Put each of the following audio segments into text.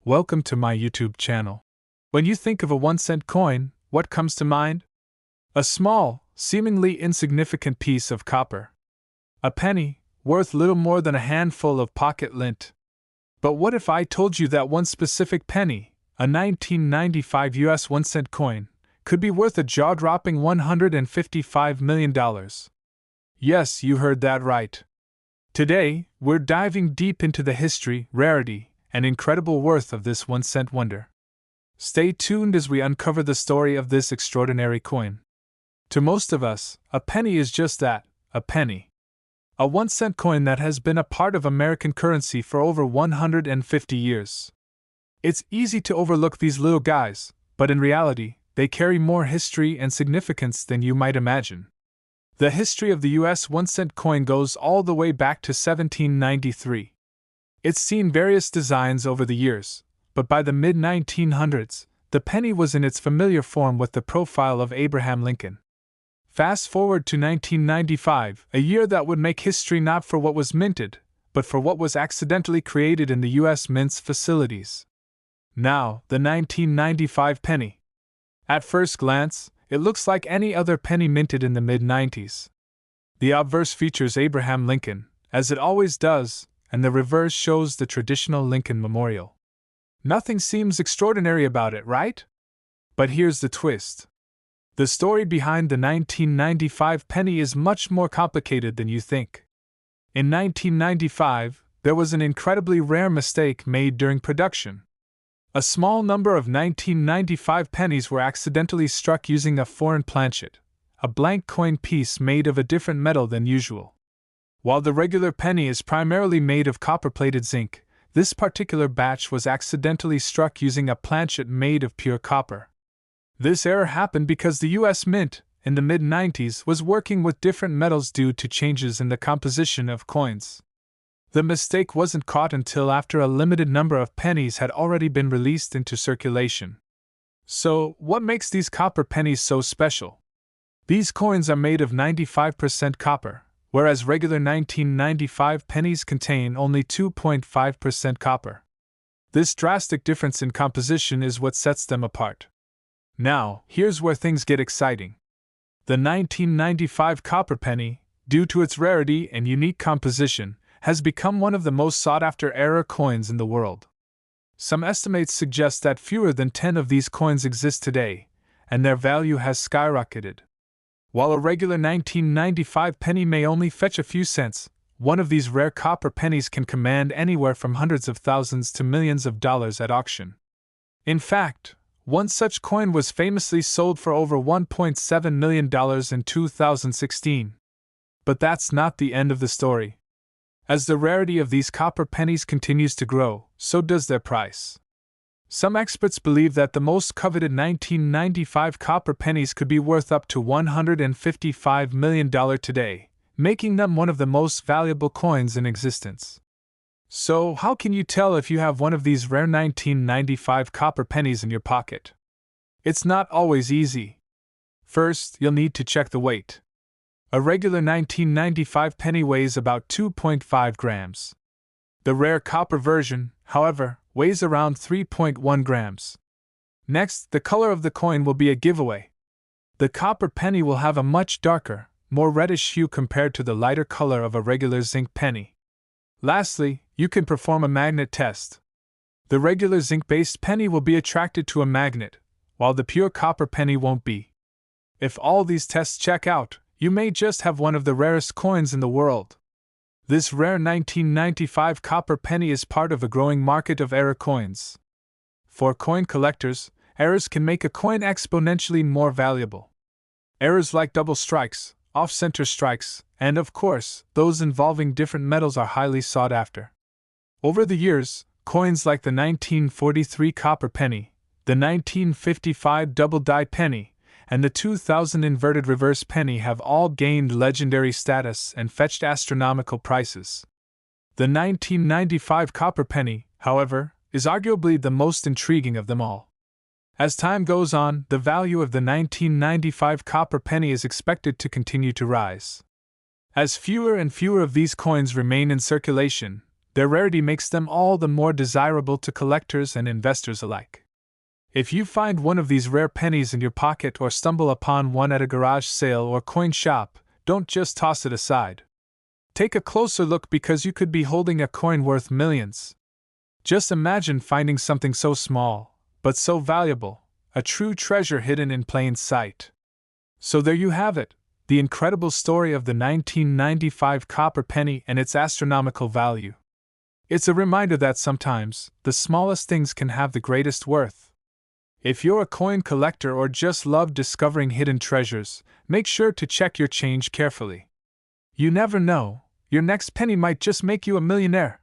Welcome to my YouTube channel. When you think of a 1-cent coin, what comes to mind? A small, seemingly insignificant piece of copper. A penny, worth little more than a handful of pocket lint. But what if I told you that one specific penny, a 1995 US 1-cent coin, could be worth a jaw-dropping $155 million? Yes, you heard that right. Today, we're diving deep into the history, rarity, and incredible worth of this 1-cent wonder. Stay tuned as we uncover the story of this extraordinary coin. To most of us, a penny is just that, a penny. A 1-cent coin that has been a part of American currency for over 150 years. It's easy to overlook these little guys, but in reality, they carry more history and significance than you might imagine. The history of the US 1-cent coin goes all the way back to 1793. It's seen various designs over the years, but by the mid-1900s, the penny was in its familiar form with the profile of Abraham Lincoln. Fast forward to 1995, a year that would make history not for what was minted, but for what was accidentally created in the US Mint's facilities. Now, the 1995 penny. At first glance, it looks like any other penny minted in the mid-90s. The obverse features Abraham Lincoln, as it always does, and the reverse shows the traditional Lincoln Memorial. Nothing seems extraordinary about it, right? But here's the twist. The story behind the 1995 penny is much more complicated than you think. In 1995, there was an incredibly rare mistake made during production. A small number of 1995 pennies were accidentally struck using a foreign planchet, a blank coin piece made of a different metal than usual. While the regular penny is primarily made of copper-plated zinc, this particular batch was accidentally struck using a planchet made of pure copper. This error happened because the US Mint, in the mid-90s, was working with different metals due to changes in the composition of coins. The mistake wasn't caught until after a limited number of pennies had already been released into circulation. So, what makes these copper pennies so special? These coins are made of 95% copper, whereas regular 1995 pennies contain only 2.5% copper. This drastic difference in composition is what sets them apart. Now, here's where things get exciting. The 1995 copper penny, due to its rarity and unique composition, has become one of the most sought-after era coins in the world. Some estimates suggest that fewer than 10 of these coins exist today, and their value has skyrocketed. While a regular 1995 penny may only fetch a few cents, one of these rare copper pennies can command anywhere from hundreds of thousands to millions of dollars at auction. In fact, one such coin was famously sold for over $1.7 million in 2016. But that's not the end of the story. As the rarity of these copper pennies continues to grow, so does their price. Some experts believe that the most coveted 1995 copper pennies could be worth up to $155 million today, making them one of the most valuable coins in existence. So, how can you tell if you have one of these rare 1995 copper pennies in your pocket? It's not always easy. First, you'll need to check the weight. A regular 1995 penny weighs about 2.5 grams. The rare copper version, however, weighs around 3.1 grams. Next, the color of the coin will be a giveaway. The copper penny will have a much darker, more reddish hue compared to the lighter color of a regular zinc penny. Lastly, you can perform a magnet test. The regular zinc-based penny will be attracted to a magnet, while the pure copper penny won't be. If all these tests check out, you may just have one of the rarest coins in the world. This rare 1995 copper penny is part of a growing market of error coins. For coin collectors, errors can make a coin exponentially more valuable. Errors like double strikes, off-center strikes, and of course, those involving different metals are highly sought after. Over the years, coins like the 1943 copper penny, the 1955 double-die penny, and the 2000 inverted reverse penny have all gained legendary status and fetched astronomical prices. The 1995 copper penny, however, is arguably the most intriguing of them all. As time goes on, the value of the 1995 copper penny is expected to continue to rise. As fewer and fewer of these coins remain in circulation, Their rarity makes them all the more desirable to collectors and investors alike. If you find one of these rare pennies in your pocket or stumble upon one at a garage sale or coin shop, don't just toss it aside. Take a closer look because you could be holding a coin worth millions. Just imagine finding something so small, but so valuable, a true treasure hidden in plain sight. So there you have it, the incredible story of the 1995 copper penny and its astronomical value. It's a reminder that sometimes, the smallest things can have the greatest worth. If you're a coin collector or just love discovering hidden treasures, make sure to check your change carefully. You never know, your next penny might just make you a millionaire.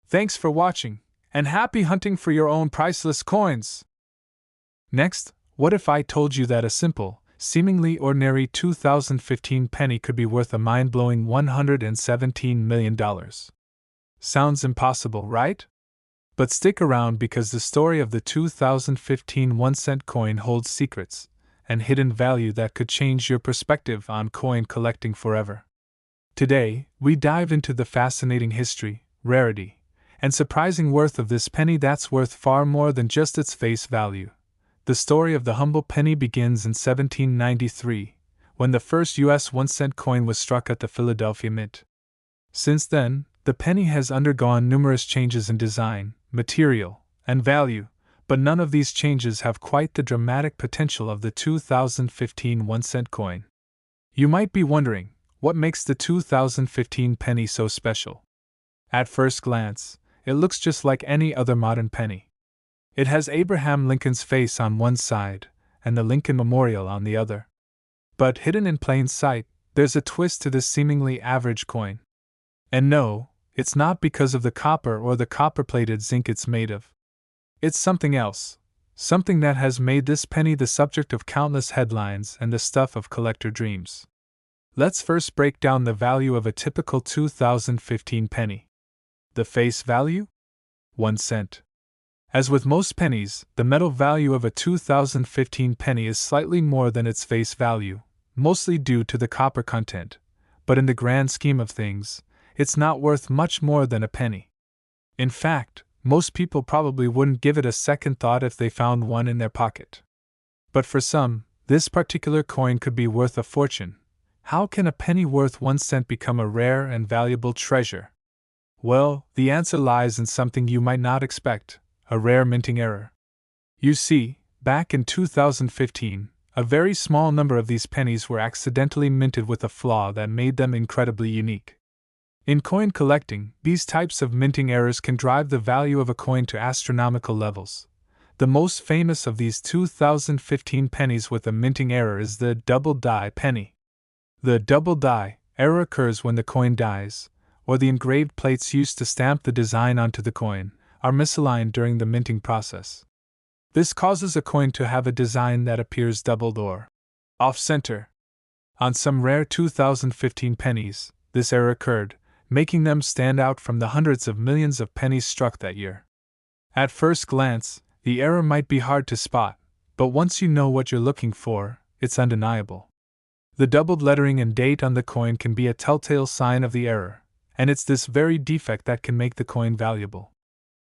Thanks for watching, and happy hunting for your own priceless coins! Next, what if I told you that a simple, seemingly ordinary 2015 penny could be worth a mind-blowing $117 million? Sounds impossible, right? But stick around because the story of the 2015 1-cent coin holds secrets and hidden value that could change your perspective on coin collecting forever. Today, we dive into the fascinating history, rarity, and surprising worth of this penny that's worth far more than just its face value. The story of the humble penny begins in 1793, when the first U.S. 1-cent coin was struck at the Philadelphia Mint. Since then, the penny has undergone numerous changes in design, material, and value, but none of these changes have quite the dramatic potential of the 2015 1-cent coin. You might be wondering, what makes the 2015 penny so special? At first glance, it looks just like any other modern penny. It has Abraham Lincoln's face on one side, and the Lincoln Memorial on the other. But hidden in plain sight, there's a twist to this seemingly average coin. And no, it's not because of the copper or the copper-plated zinc it's made of. It's something else, something that has made this penny the subject of countless headlines and the stuff of collector dreams. Let's first break down the value of a typical 2015 penny. The face value? 1 cent. As with most pennies, the metal value of a 2015 penny is slightly more than its face value, mostly due to the copper content, but in the grand scheme of things, it's not worth much more than a penny. In fact, most people probably wouldn't give it a second thought if they found one in their pocket. But for some, this particular coin could be worth a fortune. How can a penny worth 1 cent become a rare and valuable treasure? Well, the answer lies in something you might not expect: a rare minting error. You see, back in 2015, a very small number of these pennies were accidentally minted with a flaw that made them incredibly unique. In coin collecting, these types of minting errors can drive the value of a coin to astronomical levels. The most famous of these 2015 pennies with a minting error is the double die penny. The double die error occurs when the coin dies, or the engraved plates used to stamp the design onto the coin are misaligned during the minting process. This causes a coin to have a design that appears doubled or off-center. On some rare 2015 pennies, this error occurred, making them stand out from the hundreds of millions of pennies struck that year. At first glance, the error might be hard to spot, but once you know what you're looking for, it's undeniable. The doubled lettering and date on the coin can be a telltale sign of the error, and it's this very defect that can make the coin valuable.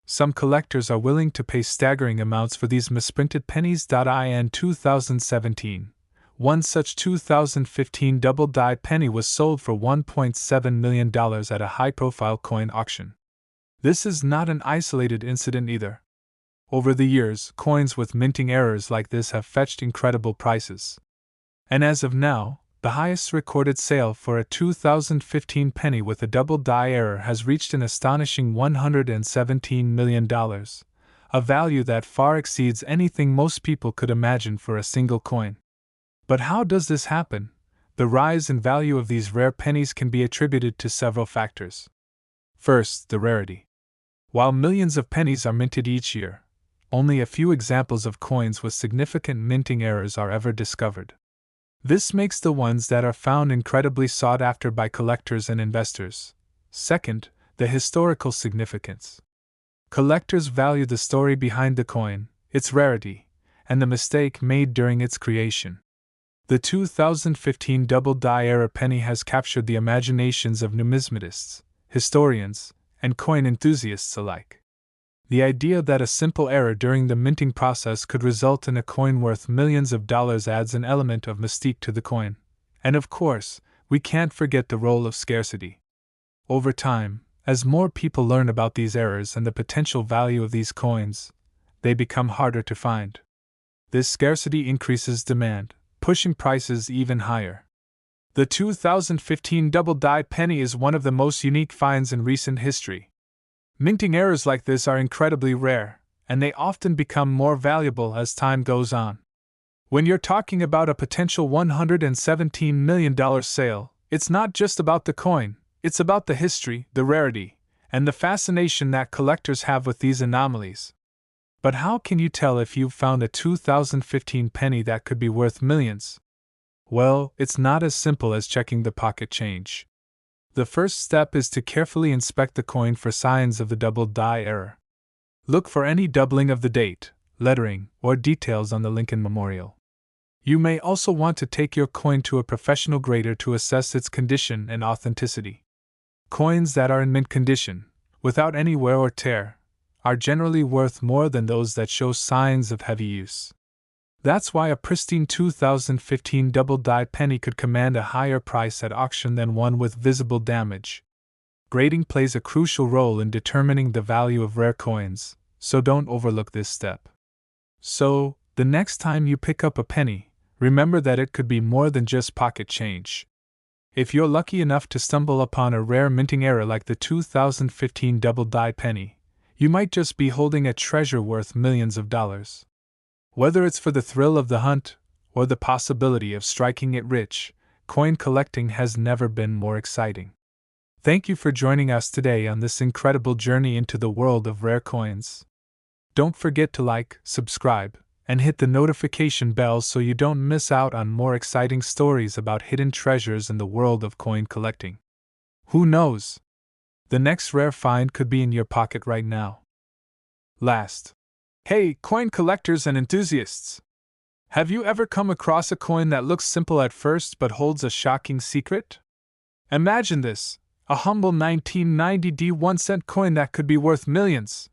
Some collectors are willing to pay staggering amounts for these misprinted pennies. In 2017, one such 2015 double-die penny was sold for $1.7 million at a high-profile coin auction. This is not an isolated incident either. Over the years, coins with minting errors like this have fetched incredible prices. And as of now, the highest recorded sale for a 2015 penny with a double-die error has reached an astonishing $117 million, a value that far exceeds anything most people could imagine for a single coin. But how does this happen? The rise in value of these rare pennies can be attributed to several factors. First, the rarity. While millions of pennies are minted each year, only a few examples of coins with significant minting errors are ever discovered. This makes the ones that are found incredibly sought after by collectors and investors. Second, the historical significance. Collectors value the story behind the coin, its rarity, and the mistake made during its creation. The 2015 double-die error penny has captured the imaginations of numismatists, historians, and coin enthusiasts alike. The idea that a simple error during the minting process could result in a coin worth millions of dollars adds an element of mystique to the coin. And of course, we can't forget the role of scarcity. Over time, as more people learn about these errors and the potential value of these coins, they become harder to find. This scarcity increases demand, pushing prices even higher. The 2015 double-die penny is one of the most unique finds in recent history. Minting errors like this are incredibly rare, and they often become more valuable as time goes on. When you're talking about a potential $117 million sale, it's not just about the coin, it's about the history, the rarity, and the fascination that collectors have with these anomalies. But how can you tell if you've found a 2015 penny that could be worth millions? Well, it's not as simple as checking the pocket change. The first step is to carefully inspect the coin for signs of the double-die error. Look for any doubling of the date, lettering, or details on the Lincoln Memorial. You may also want to take your coin to a professional grader to assess its condition and authenticity. Coins that are in mint condition, without any wear or tear, are generally worth more than those that show signs of heavy use. That's why a pristine 2015 double-die penny could command a higher price at auction than one with visible damage. Grading plays a crucial role in determining the value of rare coins, so don't overlook this step. So, the next time you pick up a penny, remember that it could be more than just pocket change. If you're lucky enough to stumble upon a rare minting error like the 2015 double-die penny, you might just be holding a treasure worth millions of dollars. Whether it's for the thrill of the hunt or the possibility of striking it rich, coin collecting has never been more exciting. Thank you for joining us today on this incredible journey into the world of rare coins. Don't forget to like, subscribe, and hit the notification bell so you don't miss out on more exciting stories about hidden treasures in the world of coin collecting. Who knows? The next rare find could be in your pocket right now. Last. Hey, coin collectors and enthusiasts! Have you ever come across a coin that looks simple at first but holds a shocking secret? Imagine this, a humble 1990 1-cent coin that could be worth millions.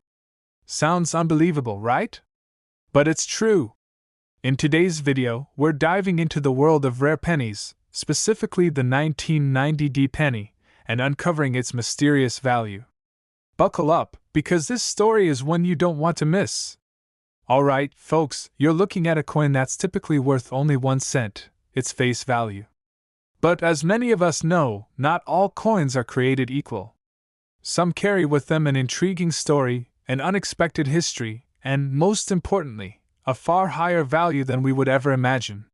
Sounds unbelievable, right? But it's true. In today's video, we're diving into the world of rare pennies, specifically the 1990 penny, and uncovering its mysterious value. Buckle up, because this story is one you don't want to miss. Alright, folks, you're looking at a coin that's typically worth only 1 cent, its face value. But as many of us know, not all coins are created equal. Some carry with them an intriguing story, an unexpected history, and, most importantly, a far higher value than we would ever imagine.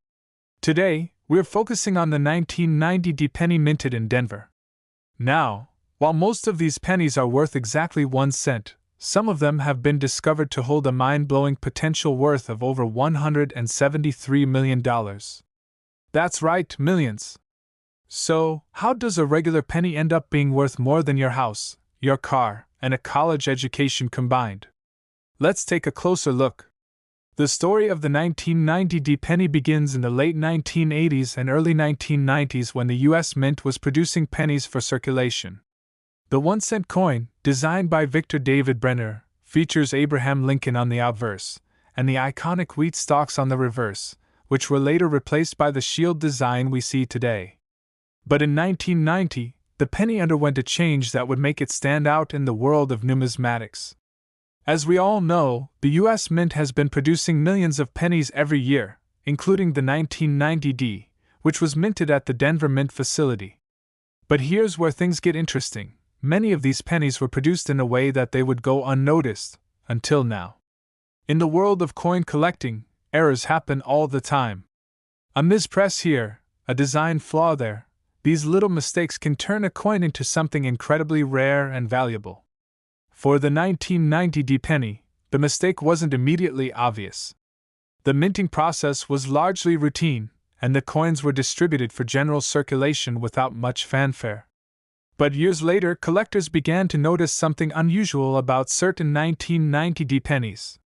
Today, we're focusing on the 1990 penny minted in Denver. Now, while most of these pennies are worth exactly 1 cent, some of them have been discovered to hold a mind-blowing potential worth of over $173 million. That's right, millions. So, how does a regular penny end up being worth more than your house, your car, and a college education combined? Let's take a closer look. The story of the 1990 penny begins in the late 1980s and early 1990s when the U.S. Mint was producing pennies for circulation. The 1-cent coin, designed by Victor David Brenner, features Abraham Lincoln on the obverse, and the iconic wheat stalks on the reverse, which were later replaced by the shield design we see today. But in 1990, the penny underwent a change that would make it stand out in the world of numismatics. As we all know, the U.S. Mint has been producing millions of pennies every year, including the 1990 which was minted at the Denver Mint facility. But here's where things get interesting. Many of these pennies were produced in a way that they would go unnoticed, until now. In the world of coin collecting, errors happen all the time. A mispress here, a design flaw there. These little mistakes can turn a coin into something incredibly rare and valuable. For the 1990 penny, the mistake wasn't immediately obvious. The minting process was largely routine, and the coins were distributed for general circulation without much fanfare. But years later, collectors began to notice something unusual about certain 1990 pennies.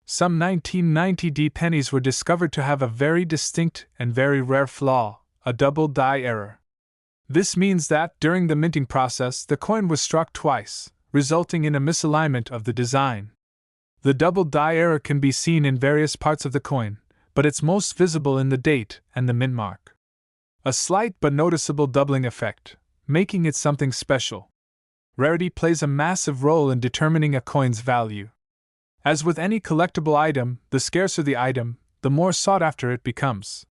Some 1990 pennies were discovered to have a very distinct and very rare flaw, a double-die error. This means that, during the minting process, the coin was struck twice, resulting in a misalignment of the design. The double die error can be seen in various parts of the coin, but it's most visible in the date and the mint mark. A slight but noticeable doubling effect, making it something special. Rarity plays a massive role in determining a coin's value. As with any collectible item, the scarcer the item, the more sought after it becomes.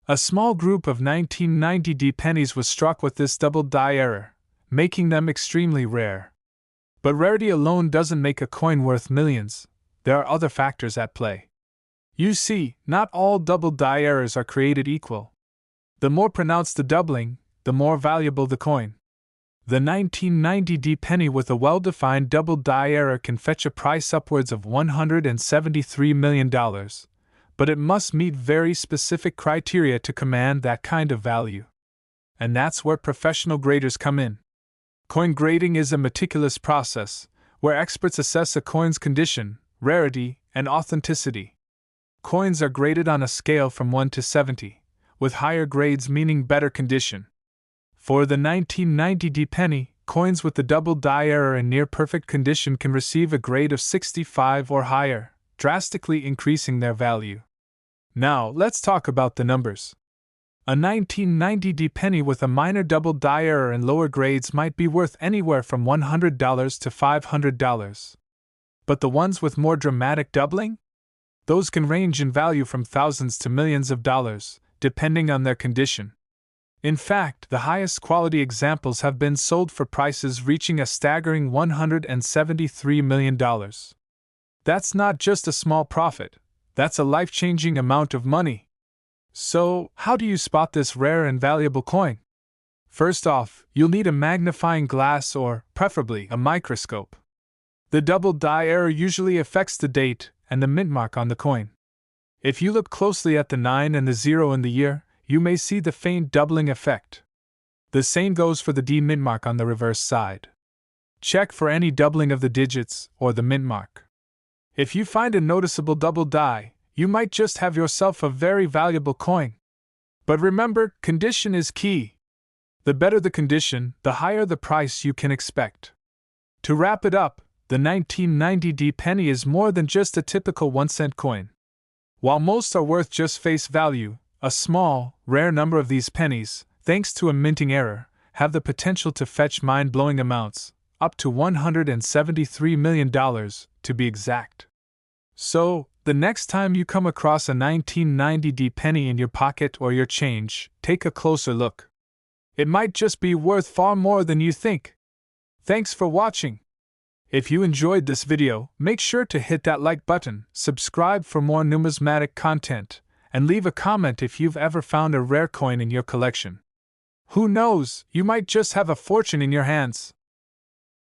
A small group of 1990 pennies was struck with this double die error, making them extremely rare. But rarity alone doesn't make a coin worth millions. There are other factors at play. You see, not all double die errors are created equal. The more pronounced the doubling, the more valuable the coin. The 1990 penny with a well-defined double die error can fetch a price upwards of $173 million, but it must meet very specific criteria to command that kind of value. And that's where professional graders come in. Coin grading is a meticulous process, where experts assess a coin's condition, rarity, and authenticity. Coins are graded on a scale from 1 to 70, with higher grades meaning better condition. For the 1990 penny, coins with the double die error in near-perfect condition can receive a grade of 65 or higher, drastically increasing their value. Now, let's talk about the numbers. A 1990 penny with a minor double die error and lower grades might be worth anywhere from $100 to $500. But the ones with more dramatic doubling? Those can range in value from thousands to millions of dollars, depending on their condition. In fact, the highest quality examples have been sold for prices reaching a staggering $173 million. That's not just a small profit, that's a life-changing amount of money. So, how do you spot this rare and valuable coin? First off, you'll need a magnifying glass or, preferably, a microscope. The double die error usually affects the date and the mint mark on the coin. If you look closely at the 9 and the 0 in the year, you may see the faint doubling effect. The same goes for the D mint mark on the reverse side. Check for any doubling of the digits or the mint mark. If you find a noticeable double die, you might just have yourself a very valuable coin. But remember, condition is key. The better the condition, the higher the price you can expect. To wrap it up, the 1990 penny is more than just a typical 1-cent coin. While most are worth just face value, a small, rare number of these pennies, thanks to a minting error, have the potential to fetch mind-blowing amounts, up to $173 million, to be exact. So, the next time you come across a 1990 penny in your pocket or your change, take a closer look. It might just be worth far more than you think. Thanks for watching. If you enjoyed this video, make sure to hit that like button, subscribe for more numismatic content, and leave a comment if you've ever found a rare coin in your collection. Who knows, you might just have a fortune in your hands.